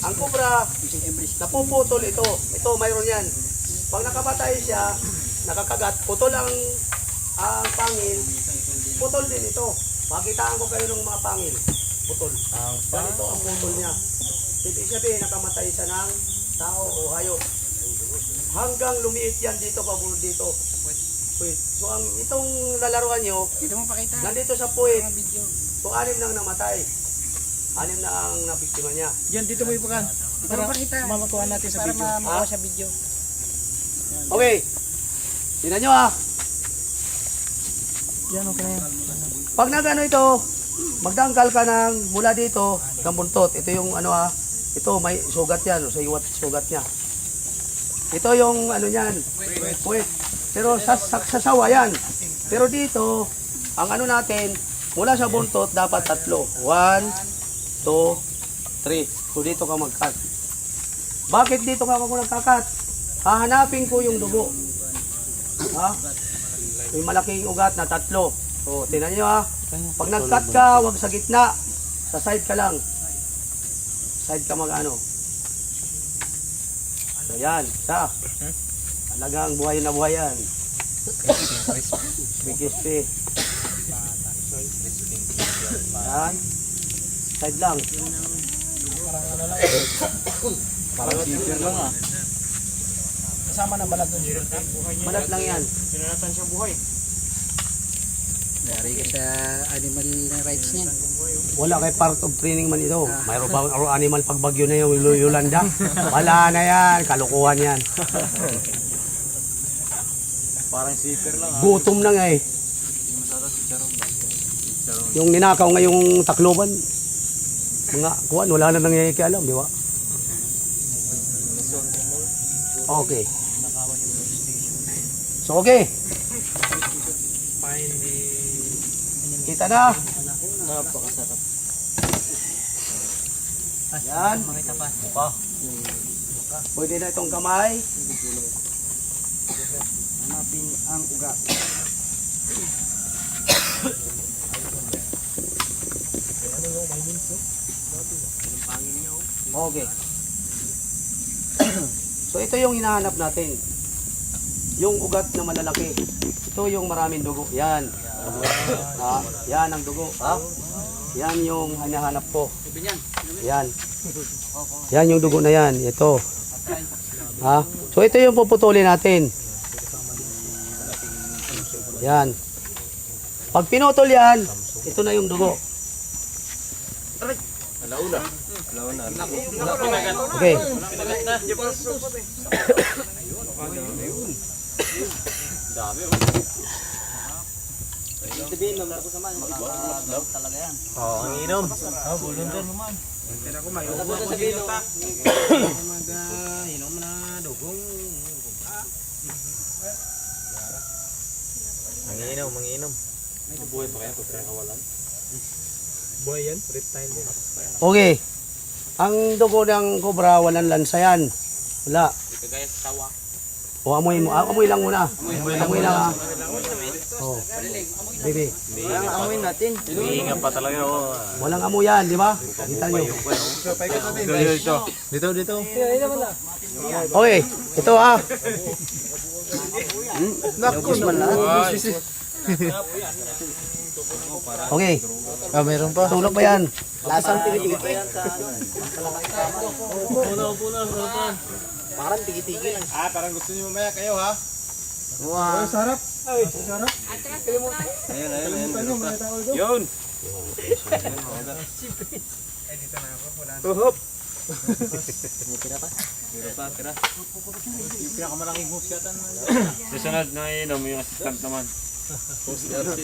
Ang kubra, napuputol ito. Ito, mayroon yan. Pag nakamatay siya, nakakagat, putol ang pangil, putol din ito. Pakitaan ko kayo ng mga pangil. Putol. Ganito ang putol niya. Ibig sabihin, nakamatay siya ng tao o hayop. Hanggang lumiit yan dito, pabulo dito. Puwit. So, itong lalaruan nyo, Dito mo pakita. nandito sa puwit. Video. So, 6 nang namatay. 6 na ang nabiktima niya. Yan, dito mo ipakan. Para pakita. Mamakuha natin sa Para video. makuha sa video. Okay. Tingnan nyo ah. Yan, okay na yan. Pag nagano ito, magdangkal ka ng mula dito, ng buntot. Ito yung ano ah. Ito, may sugat yan. Sa iwat sugat niya. Ito yung ano yan. Puwit. Pero sa sawa yan. Pero dito, ang ano natin, mula sa buntot, dapat 3. 1, 2, 3. So dito ka mag-cut. Bakit dito ka nagkakat? Hahanapin ko yung dugo. Ha? May malaking ugat na 3. So, tingnan nyo ha. Pag nag-cut ka, wag sa gitna. Sa side ka lang. Side ka mag-ano. So, yan. Isa. Talagang buhay na buhay yan. Big crispy. Yan. Side lang. Parang sipir lang ah. Kasama ng balat ng Gerald. Balat lang yan. Pinanatan siya buhay. Dari ka sa animal rights niyan. Wala kay part of training man ito. Mayroon ba animal pagbagyo na yung Yolanda? Wala na yan. Kalukuhan yan. Parang sipir lang ah. Gutom na nga eh. Yung ninakaw ngayong Tacloban, mga kuwan, wala na nangyayari, di ba? Okay. So, okay. Kita na. Napakasarap. Yan. Pa. Pwede na itong kamay. Hanapin ang uga. Okay. So ito yung hinahanap natin. Yung ugat na malalaki. Ito yung maraming dugo. Yan. Ha? Yan ang dugo. Ha? Yan yung hinahanap ko. Yan. Yan yung dugo na yan. Ito. Ha? So ito yung puputulin natin. Yan. Pag pinutol yan, ito na yung dugo. Okay. Sabihin mo ako naman. Talaga yan. Oo, ang inom. Oo, bulon din naman. Tira ko may ubo ko dito ta. Inom na dugong. Ang inom. Ay, buhay pa kaya pag pinakawalan? Buhay yan, reptile din. Okay. Ang dugo ng cobra, walang lansa yan. Wala. Kagaya sa tawa. O amoy mo. Amoy lang muna. Amoy lang. Oh. Baby. Ang amoy natin. Hihinga pa talaga oh. Walang amoy yan, di ba? Kita nyo. Dito. Okay. Ito ah. Naku man Okay. Ah, meron pa. Tulog ba yan? Lasang tigi-tigi. Parang tigi-tigi lang. Ah, parang gusto niyo mamaya kayo ha? Wow. Sarap. Yun. Uhop. Tira. Yung pinakamalaking host yata. Susunod na inom yung assistant naman. Host RC.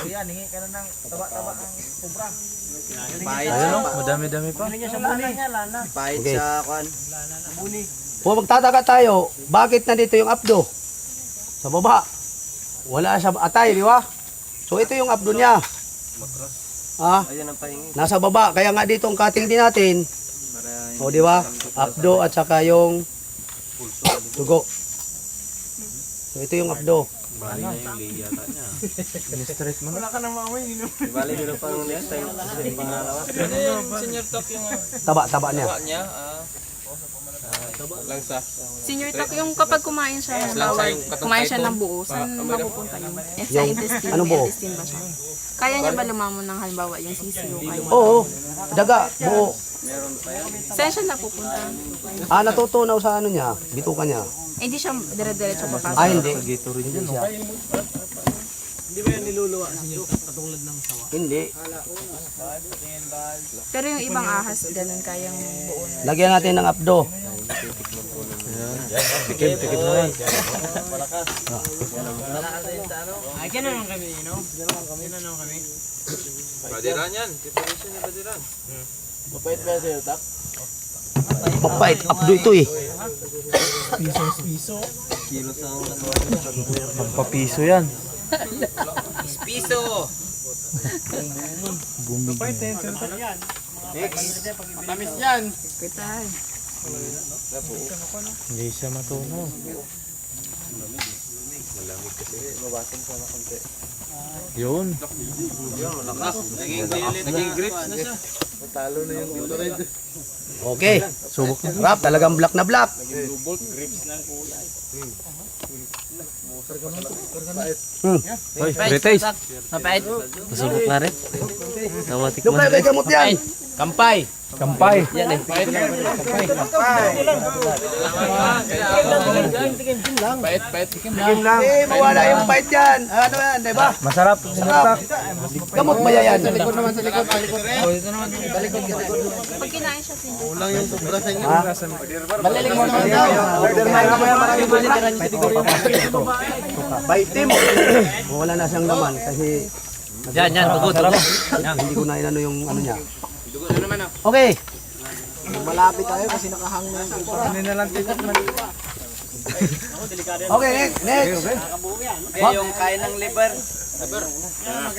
Yan, hingi ka na ng taba-taba ang kubra. Ayun, madami-dami pa. Pahit Okay. sa kwan. Kung magtataka tayo, bakit nandito yung abdo? Sa baba. Wala sa atay, di ba? So ito yung abdo niya. Ah, Ayun ang pahingi. nasa baba. Kaya nga dito ang cutting din natin. O di ba? Abdo at saka yung dugo. So ito yung abdo. Bali na yung lay yata niya. Wala ka nang maamoy. Bali, meron pang next time. Pangalawa. Senior top yung Taba niya. niya. Langsa. Senior talk yung kapag kumain siya, halimbawa, kumain siya ng buo, saan mapupunta yun? Eh, sa intestine, Ano may buo? intestine ba siya? Kaya niya ba lumamon ng halimbawa yung sisi o kaya? Oo, daga, buo. Saan siya napupunta? Natutunaw sa ano niya, bituka niya. Eh, hindi siya dire-diretso papasok. Hindi. Hindi siya. Hindi ba yan niluluwa senior top katulad ng sawa? Hindi. Pero yung ibang ahas, ganun kayang buo na. Lagyan natin ng apdo. Tikip na yan. Ay, gano'n naman kami, no? Gano'n naman kami. Badiran yan. Preparation ni Badiran. Mapait ba sa'yo, Tap? Mapait, apdo ito eh. Piso. Pampapiso yan. Piso! Bumig. Next. Matamis yan. Kitay. Hindi siya matunaw. Yun. Naging grapes na siya. Okay. Subok na. Rap, talagang black na black. Hoy, Betes. Mapait. Pasubok na rin. Tawatik Yung kayo kay gamot yan. Kampay. Kampay. Yan eh. Pait. Pait. Mawala yung pait yan. Ano yan, di ba? Masarap. Sarap. Gamot ba yan? Pag kinain siya, senior. Maliling mo naman daw. Order na ka maya maraming Baitim. Wala na siyang laman kasi Yan, tugot. hindi ko na inano yung ano niya. Okay. Malapit tayo kasi nakahang na yung Okay, next. yung kain ng liver.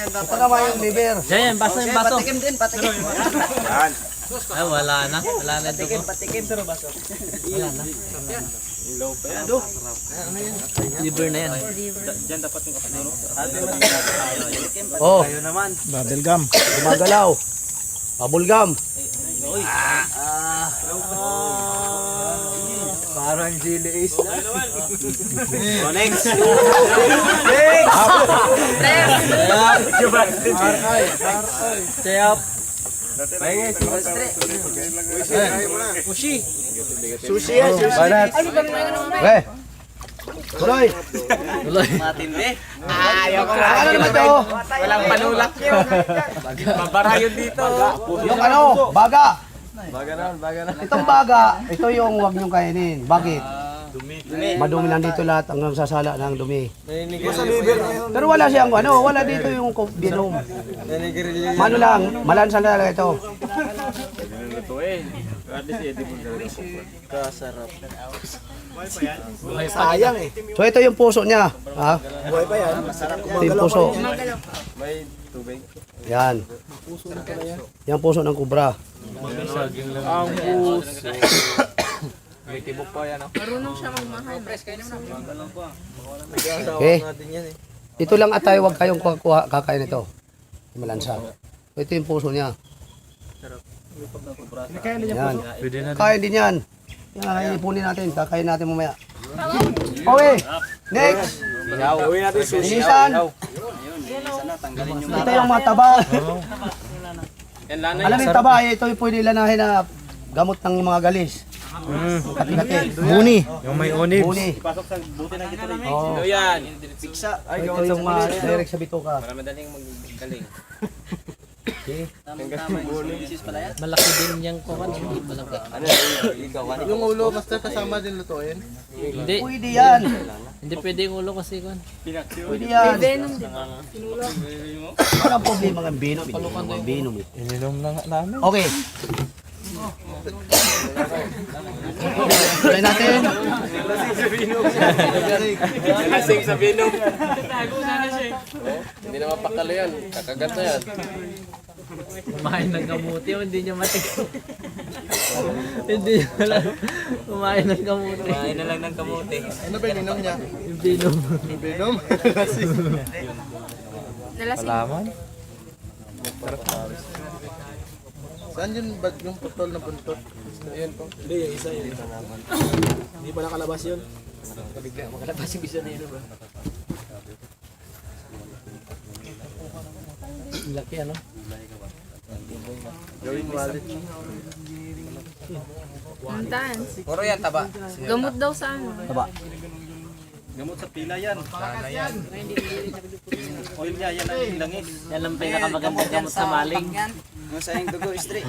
Ito naman yung liver. Yan, baso yung baso. Patikim din, patikim. Ay, wala na. Wala na ito. Patikim. Liver na yan. Oh, Bubble gum. gumagalaw. Bubble gum. Parang Gili Ace na. Next. Sayap. Sushi yan. Banat. Okay. Tuloy. Matindi. Ayaw ko na. Ano naman to? Walang panulak yun. Mabara yun dito. Yung ano, baga. Baga na. Itong baga, ito yung huwag niyong kainin. Bakit? Madumi lang dito lahat hanggang sasala ng dumi. Pero wala siyang ano, wala dito yung binom. Mano lang, malansa na lang ito. Kasarap. Sayang eh. So ito yung puso niya. Ha? Buhay pa yan. Ito yung puso. May tubig. Yan. Yan puso ng kubra. Ang puso. May tibok pa yan. Marunong siya magmahal. Okay? Ito lang at tayo, huwag kayong kakain ito. Malansa. Ito yung puso niya. Yan. Kain din yan. Yan, ipunin natin. Kakain natin mamaya. Okay. Next. Uwi natin sushi. Inisan. Ito yung mga taba. Alam mo yung taba, ito yung pwede lanahin na gamot ng mga galis. Kati-kati. Buni. Yung may olives. Buni. Oh. Yan. Piksa. Ito yung mga direct sa bituka. Para madaling magaling. Okay. Malaki din yung kuwan. Malaki. Yung ulo, basta kasama din lutuin. Hindi. Pwede yan. Hindi pwede yung ulo kasi kuwan. Pwede yan. Venom din. Walang problema ng binom. Mga binom. Ininom na nga namin. Okay. Try natin. Lasing sa binom. Hindi na mapakalo yan. Kakagat na yan. Kumain ng kamuti, hindi niya matik. Hindi wala. Kumain ng kamuti. Kumain na lang ng kamote. Ano ba yung inom niya? Yung binom. Yung binom? Nalasing. Saan yun ba yung putol na buntot? Ayan po. Hindi, yung isa yun. Hindi pa nakalabas yun. Makalabas yung isa na yun ba? Laki ano? Gawing wallet. Ang dance. Puro yan, taba. Gamot daw sa ano. Gamot sa pila yan. Sana yan. Oil niya, yan ang langis. Yan ang pinakamagandang gamot sa maling. Masayang dugo, istri.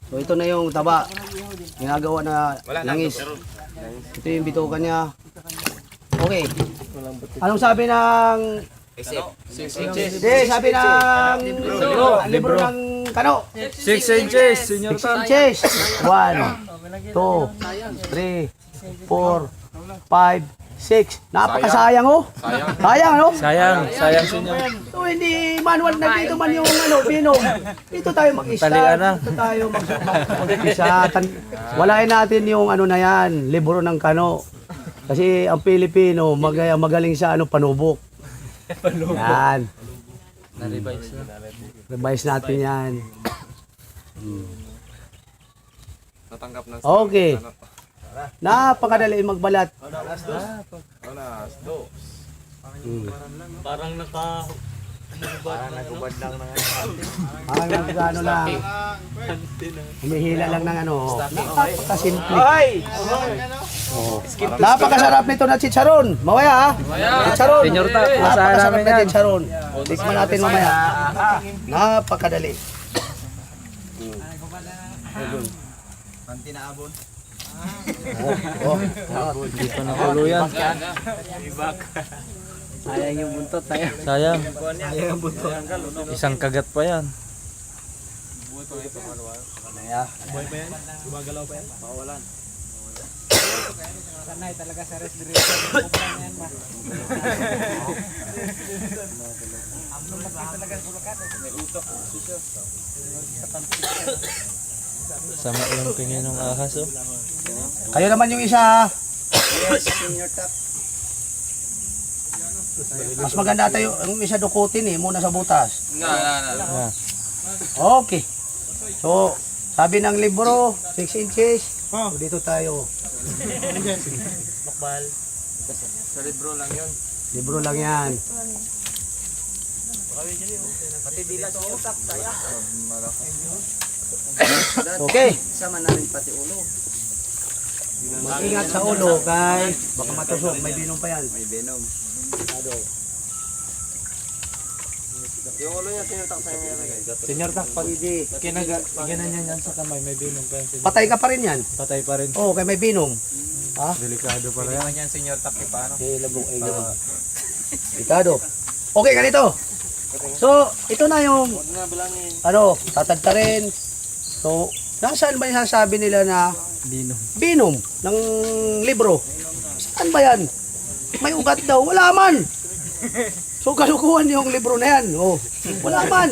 So ito na yung taba. Ginagawa na langis. Ito yung bitukan niya. Okay. Anong sabi ng... Hindi, sabi ng libro ng kano. 6 inches, senior 6 inches. 1, 2, 3, 4, 5, 6. Napakasayang oh. Sayang ano? Sayang senior. So hindi manual na dito man yung binom. Dito tayo mag-start. Talian na. Dito tayo mag-umpisa. Walain natin yung ano na yan, libro ng kano. Kasi ang Pilipino magaling sa panubok. Yan. Na-revise na. Revise natin yan. Natanggap ng Okay. Napakadali magbalat. Parang nagubad lang ng Parang nagano lang. Humihila lang ng ano. Napakasimple. Oh. Napakasarap nito na chicharon. Mamaya ha. Chicharon. Senyor Ta, masahan Napakasarap namin na yan. chicharon. Tikman natin mamaya. Napakadali. Dito na ulo yan. Sayang yung buntot, sayang. Sayang. Sayang yung buntot. Isang kagat pa yan. Sama yung tingin ng ahas oh. Kayo naman yung isa ha. Mas maganda tayo yung isa dukutin muna sa butas. Ah. Okay. So, sabi ng libro, 6 inches. Dito tayo. Sa libro lang yun. Libro lang yan. Okay. Sama na rin pati ulo. Mag-ingat sa ulo kay baka matusok. May binom pa yan. May venom. Yung ulo niya, sinutak sa'yo niya lagay. Senyor Tak, pag ginanyan yan sa kamay, may binom pa yan. Patay ka pa rin yan. Patay pa rin. Oo, kay may binom. Ha? Delikado pala yan. Yan, senyor Tak, paano? Eh, labong ay labong. Ikado. Okay, ganito. So, ito na yung tatadta rin. So, nasaan ba yung sasabi nila na Binom. binom ng libro? Saan ba yan? May ugat daw. Wala man. So, kalukuhan yung libro na yan. Oh, wala man.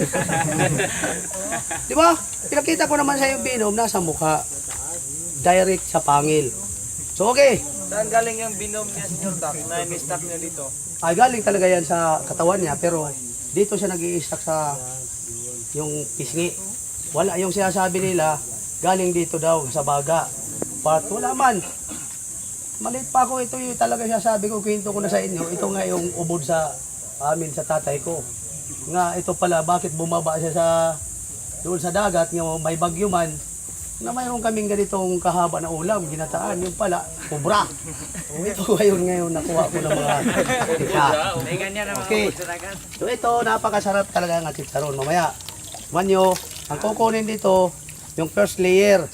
Di ba? Pinakita ko naman sa yung binom, nasa mukha. Direct sa pangil. So, okay. Saan galing yung binom niya, senyor Tak? Na in-stock niya dito? Ay, galing talaga yan sa katawan niya. Pero, dito siya nag-i-stack sa yung pisngi. Wala yung sinasabi nila, galing dito daw sa baga. But wala man. Maliit pa ako, ito yung talaga sinasabi ko, kwento ko na sa inyo. Ito nga yung ubod sa amin, sa tatay ko. Nga, ito pala, bakit bumaba siya sa doon sa dagat, nga may bagyo man, na mayroon kaming ganitong kahaba na ulam, ginataan, yung pala, kubra. So, ito ngayon nakuha ko ng mga tika. Okay. So ito, napakasarap talaga ng chicharon. Mamaya, manyo, ang kukunin dito, yung first layer.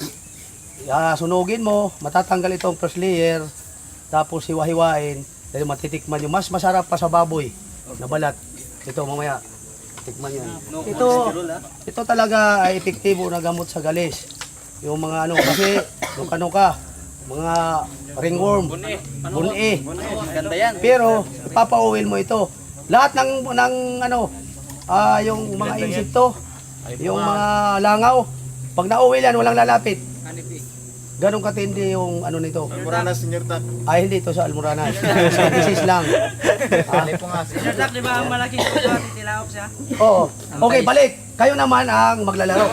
Sunugin mo, matatanggal itong first layer, tapos hiwa-hiwain, dahil matitikman yung mas masarap pa sa baboy na balat. Ito, mamaya, tikman yan. Ito talaga ay epektibo na gamot sa galis. Yung mga ano, kasi, nuka-nuka, mga ringworm, bune. Ganda yan. Pero, papauwil mo ito. Lahat ng yung mga insekto, yung mga langaw. Pag nauwi yan, walang lalapit. Ganong katindi yung ano nito. Almoranas, Senior Tak. Ay, hindi ito sa Almoranas. Sa disease lang. Sir Jack, di ba ang malaking kusa, titilaok siya? Oo. Okay, balik. Kayo naman ang maglalaro.